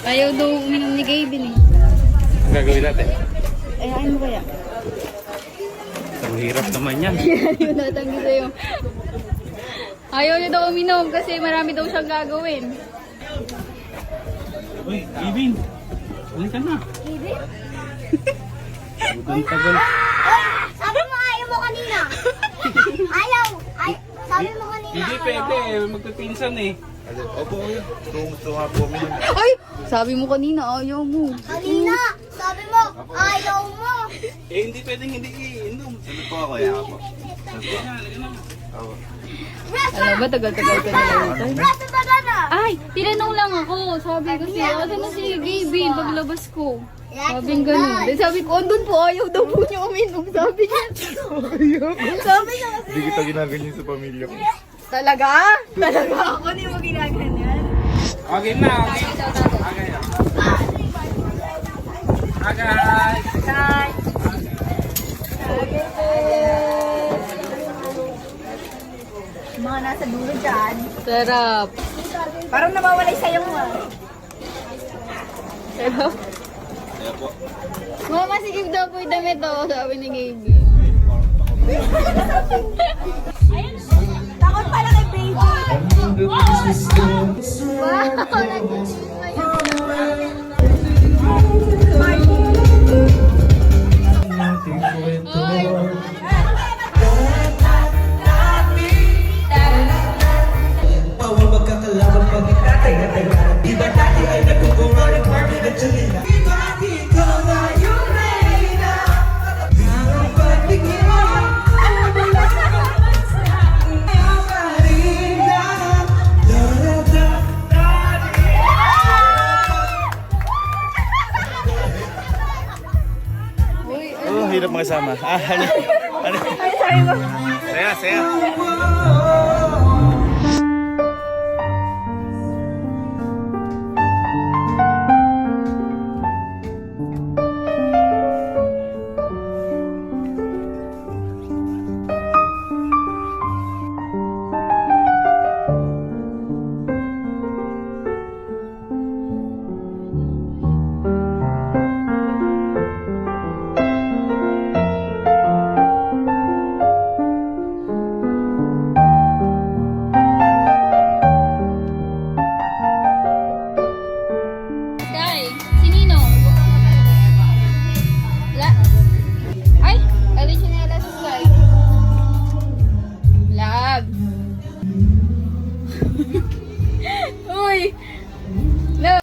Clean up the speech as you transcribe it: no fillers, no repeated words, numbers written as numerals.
Ayaw daw uminom ni Gavin eh. Ang gagawin natin? Eh, ano kaya? Ang hirap naman yan. Yung natanggi sa'yo. Ayaw niya daw uminom kasi marami daw siyang gagawin. Uy, Gavin. Balik ka na. Gavin? Ang tagal. Sabi mo ayaw mo kanina. Ayaw. Sabi mo kanina. Hindi pwede, magpipinsan eh. Opo, yun. Gusto nga po kami. Ay! Sabi mo kanina, ayaw mo. Kanina. Sabi mo ayaw mo. Eh, hindi pwedeng hindi iinom. Sabi po ako, kaya ako. Ako. Alam ba, tagal-tagal ka na lang ito. Rasa banana. Ay! Tinanong lang ako. Sabi ko siya, asa na si Gavin paglabas ko? Sabi ng ganun. Then sabi ko, andun po, ayaw daw po niya uminom. Sabi niya. Sabi niya kasi. Hindi kita ginaganyan sa pamilya ko. Talaga? Talaga ako hindi mo ginaganyan. Okay na, okay. Okay na. Okay. Mga nasa dulo dyan. Sarap. Parang nawawalay sa'yo mo. Sarap. Kaya po. Mama, sige daw po yung damit ako, sabi ni Gavin. Takot pala kay baby. Bawal magkakalaban pag itatay na iba dati ay nagkukungan ng party na chalina. Iba ikaw na yung reyna. Ang patigil ang mula sa bansa. Ang karina. Uy, Oh, hirap makasama. Ano? Saya, saya.